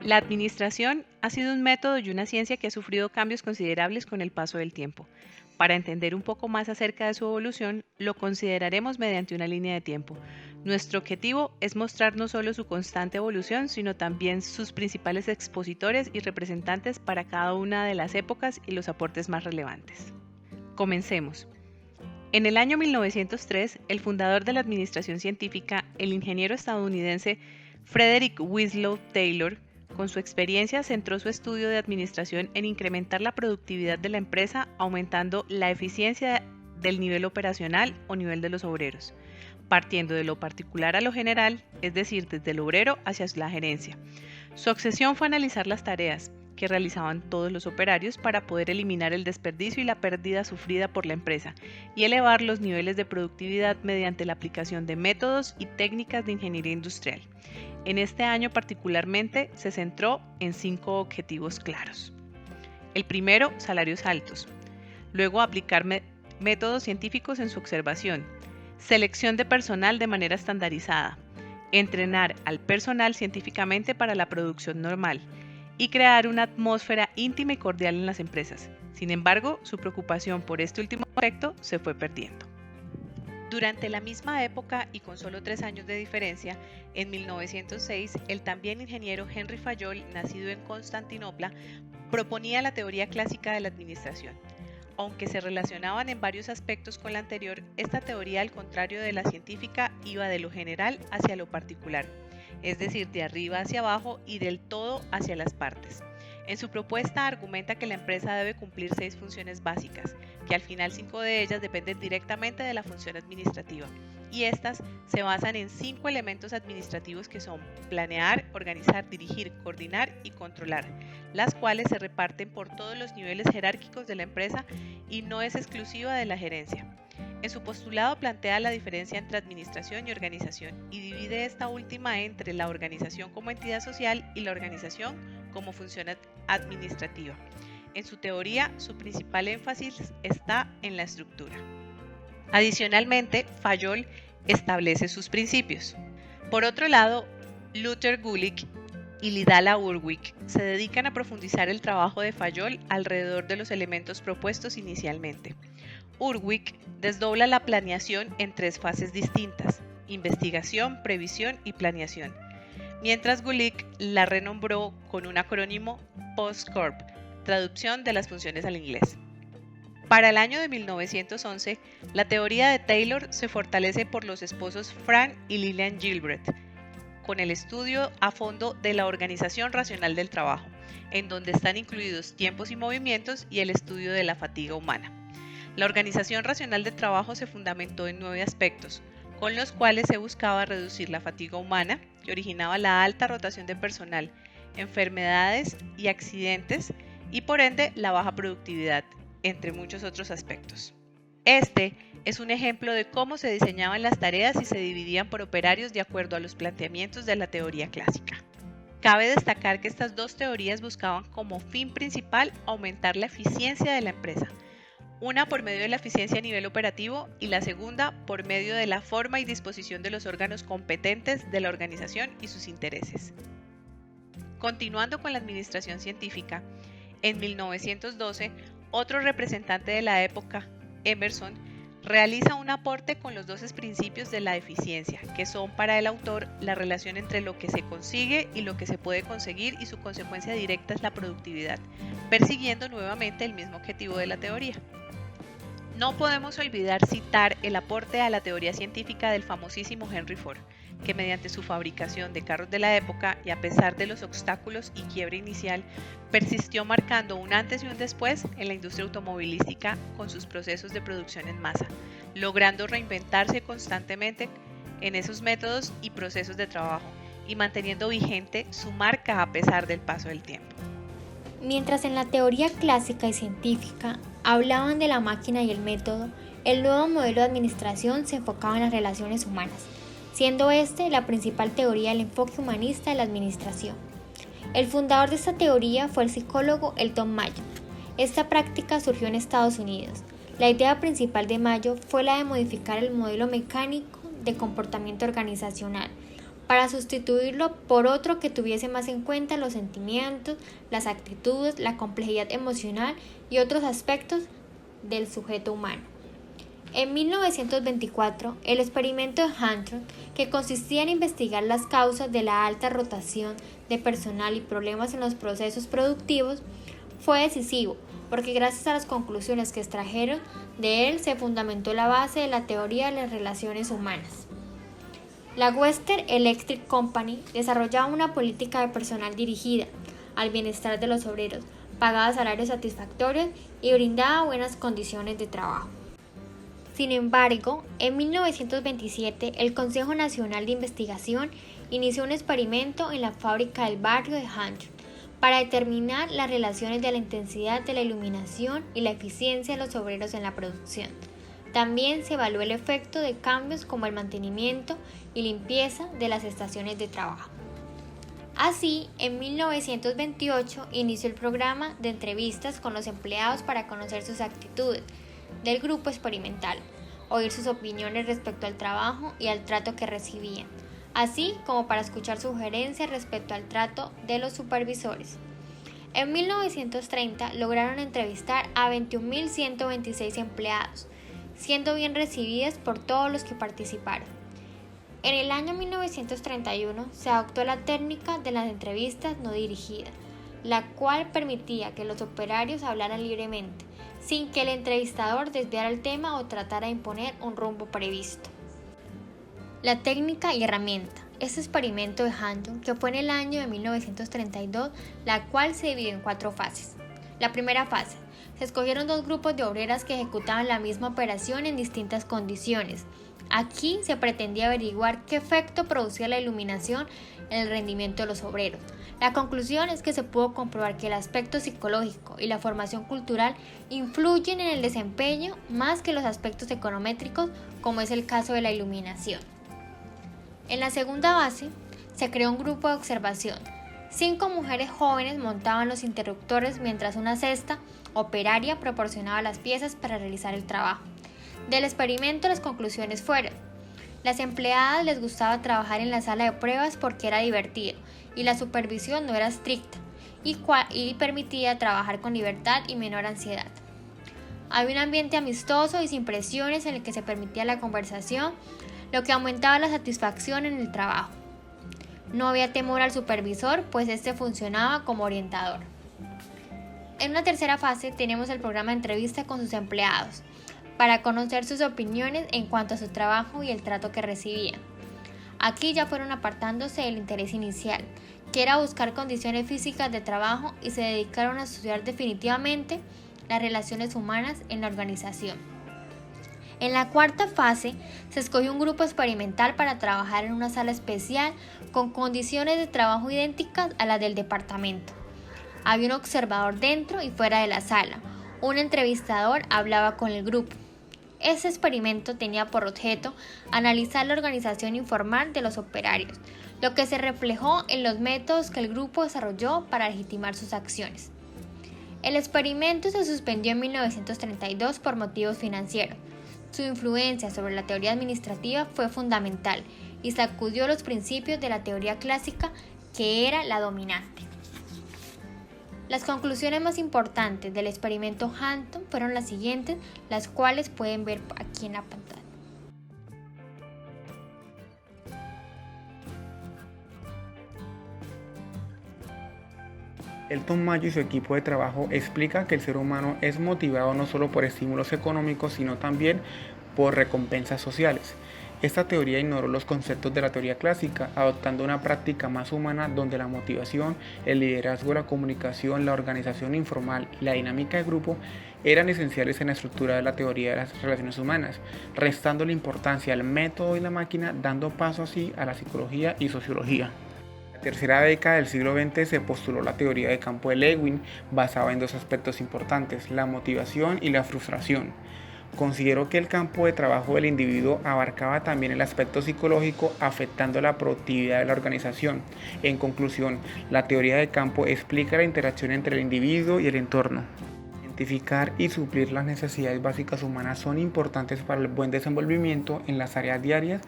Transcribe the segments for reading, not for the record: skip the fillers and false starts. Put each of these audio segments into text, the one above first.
La administración ha sido un método y una ciencia que ha sufrido cambios considerables con el paso del tiempo. Para entender un poco más acerca de su evolución, lo consideraremos mediante una línea de tiempo. Nuestro objetivo es mostrar no solo su constante evolución, sino también sus principales expositores y representantes para cada una de las épocas y los aportes más relevantes. Comencemos. En el año 1903, el fundador de la administración científica, el ingeniero estadounidense Frederick Winslow Taylor, con su experiencia centró su estudio de administración en incrementar la productividad de la empresa, aumentando la eficiencia del nivel operacional o nivel de los obreros, partiendo de lo particular a lo general, es decir, desde el obrero hacia la gerencia. Su obsesión fue analizar las tareas que realizaban todos los operarios para poder eliminar el desperdicio y la pérdida sufrida por la empresa y elevar los niveles de productividad mediante la aplicación de métodos y técnicas de ingeniería industrial. En este año particularmente se centró en 5 objetivos claros. El primero, salarios altos. Luego, aplicar métodos científicos en su observación. Selección de personal de manera estandarizada. Entrenar al personal científicamente para la producción normal. Y crear una atmósfera íntima y cordial en las empresas. Sin embargo, su preocupación por este último aspecto se fue perdiendo. Durante la misma época y con solo 3 años de diferencia, en 1906, el también ingeniero Henry Fayol, nacido en Constantinopla, proponía la teoría clásica de la administración. Aunque se relacionaban en varios aspectos con la anterior, esta teoría, al contrario de la científica, iba de lo general hacia lo particular, es decir, de arriba hacia abajo y del todo hacia las partes. En su propuesta argumenta que la empresa debe cumplir 6 funciones básicas, que al final 5 de ellas dependen directamente de la función administrativa, y estas se basan en 5 elementos administrativos que son planear, organizar, dirigir, coordinar y controlar, las cuales se reparten por todos los niveles jerárquicos de la empresa y no es exclusiva de la gerencia. En su postulado plantea la diferencia entre administración y organización y divide esta última entre la organización como entidad social y la organización como función administrativa. En su teoría, su principal énfasis está en la estructura. Adicionalmente, Fayol establece sus principios. Por otro lado, Luther Gulick y Lidala Urwig se dedican a profundizar el trabajo de Fayol alrededor de los elementos propuestos inicialmente. Urwig desdobla la planeación en 3 fases distintas: investigación, previsión y planeación, mientras Gulick la renombró con un acrónimo POSCORP, traducción de las funciones al inglés. Para el año de 1911, la teoría de Taylor se fortalece por los esposos Frank y Lillian Gilbreth, con el estudio a fondo de la organización racional del trabajo, en donde están incluidos tiempos y movimientos y el estudio de la fatiga humana. La organización racional del trabajo se fundamentó en 9 aspectos, con los cuales se buscaba reducir la fatiga humana, que originaba la alta rotación de personal, enfermedades y accidentes, y por ende la baja productividad, entre muchos otros aspectos. Este es un ejemplo de cómo se diseñaban las tareas y se dividían por operarios de acuerdo a los planteamientos de la teoría clásica. Cabe destacar que estas 2 teorías buscaban como fin principal aumentar la eficiencia de la empresa, una por medio de la eficiencia a nivel operativo y la segunda por medio de la forma y disposición de los órganos competentes de la organización y sus intereses. Continuando con la administración científica, en 1912, otro representante de la época, Emerson, realiza un aporte con los 2 principios de la eficiencia, que son para el autor la relación entre lo que se consigue y lo que se puede conseguir, y su consecuencia directa es la productividad, persiguiendo nuevamente el mismo objetivo de la teoría. No podemos olvidar citar el aporte a la teoría científica del famosísimo Henry Ford, que mediante su fabricación de carros de la época y a pesar de los obstáculos y quiebre inicial, persistió marcando un antes y un después en la industria automovilística con sus procesos de producción en masa, logrando reinventarse constantemente en esos métodos y procesos de trabajo y manteniendo vigente su marca a pesar del paso del tiempo. Mientras en la teoría clásica y científica hablaban de la máquina y el método, el nuevo modelo de administración se enfocaba en las relaciones humanas, siendo este la principal teoría del enfoque humanista de la administración. El fundador de esta teoría fue el psicólogo Elton Mayo. Esta práctica surgió en Estados Unidos. La idea principal de Mayo fue la de modificar el modelo mecánico de comportamiento organizacional para sustituirlo por otro que tuviese más en cuenta los sentimientos, las actitudes, la complejidad emocional y otros aspectos del sujeto humano. En 1924, el experimento de Hunter, que consistía en investigar las causas de la alta rotación de personal y problemas en los procesos productivos, fue decisivo, porque gracias a las conclusiones que extrajeron de él se fundamentó la base de la teoría de las relaciones humanas. La Western Electric Company desarrollaba una política de personal dirigida al bienestar de los obreros, pagaba salarios satisfactorios y brindaba buenas condiciones de trabajo. Sin embargo, en 1927 el Consejo Nacional de Investigación inició un experimento en la fábrica del barrio de Hunter para determinar las relaciones de la intensidad de la iluminación y la eficiencia de los obreros en la producción. También se evaluó el efecto de cambios como el mantenimiento y limpieza de las estaciones de trabajo. Así, en 1928 inició el programa de entrevistas con los empleados para conocer sus actitudes del grupo experimental, oír sus opiniones respecto al trabajo y al trato que recibían, así como para escuchar sugerencias respecto al trato de los supervisores. En 1930 lograron entrevistar a 21.126 empleados, siendo bien recibidas por todos los que participaron. En el año 1931 se adoptó la técnica de las entrevistas no dirigidas, la cual permitía que los operarios hablaran libremente, sin que el entrevistador desviara el tema o tratara de imponer un rumbo previsto. La técnica y herramienta. Este experimento de Hunter, que fue en el año de 1932, la cual se dividió en 4 fases. La primera fase. Se escogieron 2 grupos de obreras que ejecutaban la misma operación en distintas condiciones. Aquí se pretendía averiguar qué efecto producía la iluminación en el rendimiento de los obreros. La conclusión es que se pudo comprobar que el aspecto psicológico y la formación cultural influyen en el desempeño más que los aspectos econométricos, como es el caso de la iluminación. En la segunda fase, se creó un grupo de observación. 5 mujeres jóvenes montaban los interruptores mientras una cesta operaria proporcionaba las piezas para realizar el trabajo. Del experimento las conclusiones fueron: las empleadas les gustaba trabajar en la sala de pruebas porque era divertido y la supervisión no era estricta y permitía trabajar con libertad y menor ansiedad. Había un ambiente amistoso y sin presiones en el que se permitía la conversación, lo que aumentaba la satisfacción en el trabajo. No había temor al supervisor, pues este funcionaba como orientador. En una tercera fase tenemos el programa de entrevista con sus empleados, para conocer sus opiniones en cuanto a su trabajo y el trato que recibían. Aquí ya fueron apartándose del interés inicial, que era buscar condiciones físicas de trabajo, y se dedicaron a estudiar definitivamente las relaciones humanas en la organización. En la cuarta fase se escogió un grupo experimental para trabajar en una sala especial con condiciones de trabajo idénticas a las del departamento. Había un observador dentro y fuera de la sala. Un entrevistador hablaba con el grupo. Este experimento tenía por objeto analizar la organización informal de los operarios, lo que se reflejó en los métodos que el grupo desarrolló para legitimar sus acciones. El experimento se suspendió en 1932 por motivos financieros. Su influencia sobre la teoría administrativa fue fundamental y sacudió los principios de la teoría clásica, que era la dominante. Las conclusiones más importantes del experimento Hunter fueron las siguientes, las cuales pueden ver aquí en la pantalla. Elton Mayo y su equipo de trabajo explican que el ser humano es motivado no solo por estímulos económicos, sino también por recompensas sociales. Esta teoría ignoró los conceptos de la teoría clásica, adoptando una práctica más humana donde la motivación, el liderazgo, la comunicación, la organización informal y la dinámica de grupo eran esenciales en la estructura de la teoría de las relaciones humanas, restando la importancia al método y la máquina, dando paso así a la psicología y sociología. En la tercera década del siglo XX se postuló la teoría de campo de Lewin, basada en 2 aspectos importantes, la motivación y la frustración. Considero que el campo de trabajo del individuo abarcaba también el aspecto psicológico, afectando la productividad de la organización. En conclusión, la teoría de campo explica la interacción entre el individuo y el entorno. Identificar y suplir las necesidades básicas humanas son importantes para el buen desenvolvimiento en las áreas diarias,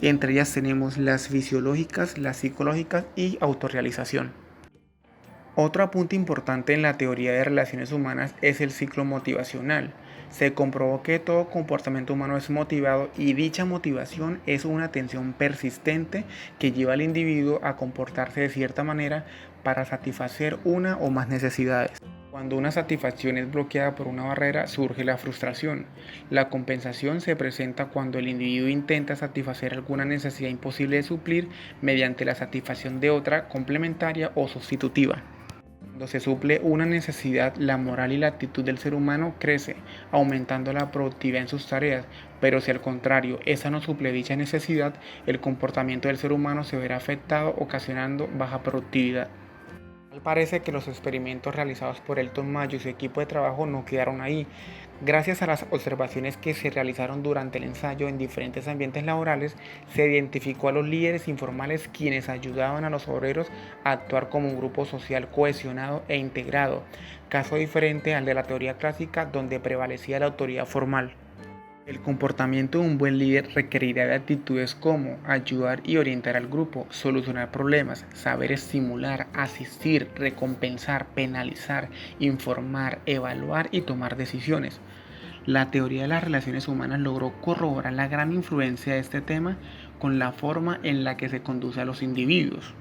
y entre ellas tenemos las fisiológicas, las psicológicas y autorrealización. Otro apunte importante en la teoría de relaciones humanas es el ciclo motivacional. Se comprobó que todo comportamiento humano es motivado, y dicha motivación es una tensión persistente que lleva al individuo a comportarse de cierta manera para satisfacer una o más necesidades. Cuando una satisfacción es bloqueada por una barrera, surge la frustración. La compensación se presenta cuando el individuo intenta satisfacer alguna necesidad imposible de suplir mediante la satisfacción de otra complementaria o sustitutiva. Cuando se suple una necesidad, la moral y la actitud del ser humano crece, aumentando la productividad en sus tareas, pero si al contrario esa no suple dicha necesidad, el comportamiento del ser humano se verá afectado, ocasionando baja productividad. Parece que los experimentos realizados por Elton Mayo y su equipo de trabajo no quedaron ahí. Gracias a las observaciones que se realizaron durante el ensayo en diferentes ambientes laborales, se identificó a los líderes informales, quienes ayudaban a los obreros a actuar como un grupo social cohesionado e integrado, caso diferente al de la teoría clásica, donde prevalecía la autoridad formal. El comportamiento de un buen líder requerirá de actitudes como ayudar y orientar al grupo, solucionar problemas, saber estimular, asistir, recompensar, penalizar, informar, evaluar y tomar decisiones. La teoría de las relaciones humanas logró corroborar la gran influencia de este tema con la forma en la que se conduce a los individuos.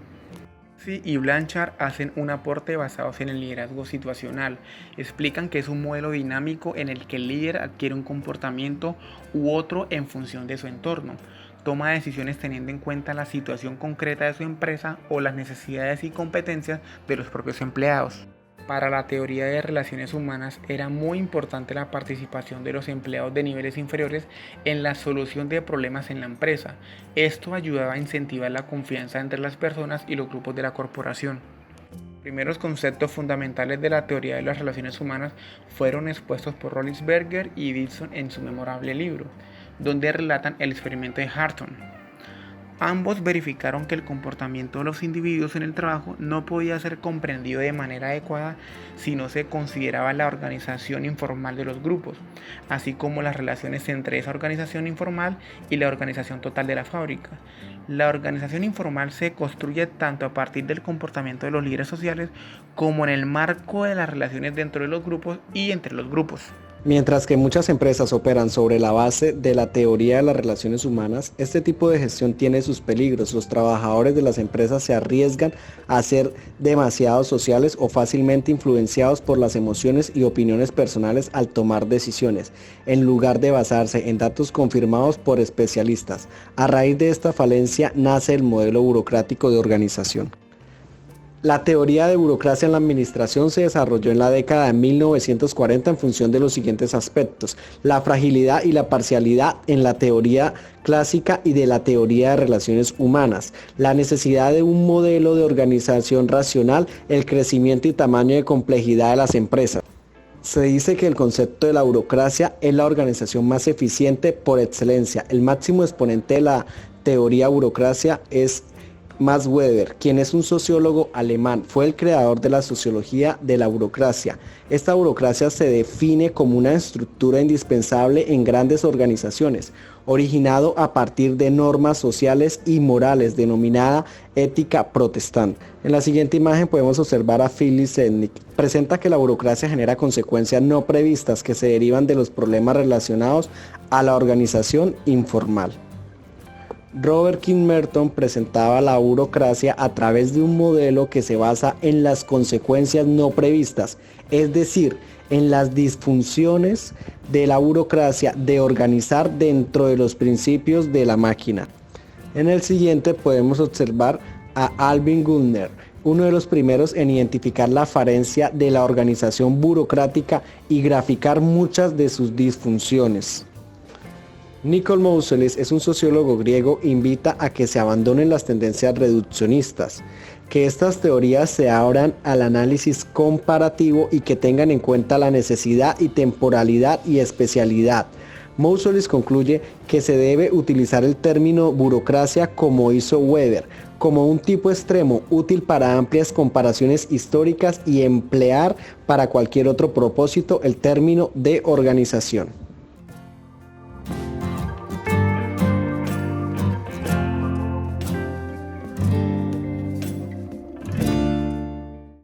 Maxey y Blanchard hacen un aporte basados en el liderazgo situacional. Explican que es un modelo dinámico en el que el líder adquiere un comportamiento u otro en función de su entorno. Toma decisiones teniendo en cuenta la situación concreta de su empresa o las necesidades y competencias de los propios empleados. Para la teoría de relaciones humanas era muy importante la participación de los empleados de niveles inferiores en la solución de problemas en la empresa. Esto ayudaba a incentivar la confianza entre las personas y los grupos de la corporación. Los primeros conceptos fundamentales de la teoría de las relaciones humanas fueron expuestos por Roethlisberger y Dixon en su memorable libro, donde relatan el experimento de Hartung. Ambos verificaron que el comportamiento de los individuos en el trabajo no podía ser comprendido de manera adecuada si no se consideraba la organización informal de los grupos, así como las relaciones entre esa organización informal y la organización total de la fábrica. La organización informal se construye tanto a partir del comportamiento de los líderes sociales como en el marco de las relaciones dentro de los grupos y entre los grupos. Mientras que muchas empresas operan sobre la base de la teoría de las relaciones humanas, este tipo de gestión tiene sus peligros. Los trabajadores de las empresas se arriesgan a ser demasiado sociales o fácilmente influenciados por las emociones y opiniones personales al tomar decisiones, en lugar de basarse en datos confirmados por especialistas. A raíz de esta falencia nace el modelo burocrático de organización. La teoría de burocracia en la administración se desarrolló en la década de 1940 en función de los siguientes aspectos: la fragilidad y la parcialidad en la teoría clásica y de la teoría de relaciones humanas, la necesidad de un modelo de organización racional, el crecimiento y tamaño de complejidad de las empresas. Se dice que el concepto de la burocracia es la organización más eficiente por excelencia. El máximo exponente de la teoría burocracia es Max Weber, quien es un sociólogo alemán. Fue el creador de la sociología de la burocracia. Esta burocracia se define como una estructura indispensable en grandes organizaciones, originado a partir de normas sociales y morales, denominada ética protestante. En la siguiente imagen podemos observar a Philip Sedgwick. Presenta que la burocracia genera consecuencias no previstas que se derivan de los problemas relacionados a la organización informal. Robert King Merton presentaba la burocracia a través de un modelo que se basa en las consecuencias no previstas, es decir, en las disfunciones de la burocracia de organizar dentro de los principios de la máquina. En el siguiente podemos observar a Alvin Gardner, uno de los primeros en identificar la falencia de la organización burocrática y graficar muchas de sus disfunciones. Nicole Moscheles es un sociólogo griego. Invita a que se abandonen las tendencias reduccionistas, que estas teorías se abran al análisis comparativo y que tengan en cuenta la necesidad y temporalidad y especialidad Mousoulis concluye que se debe utilizar el término burocracia como hizo Weber, como un tipo extremo útil para amplias comparaciones históricas y emplear para cualquier otro propósito el término de organización.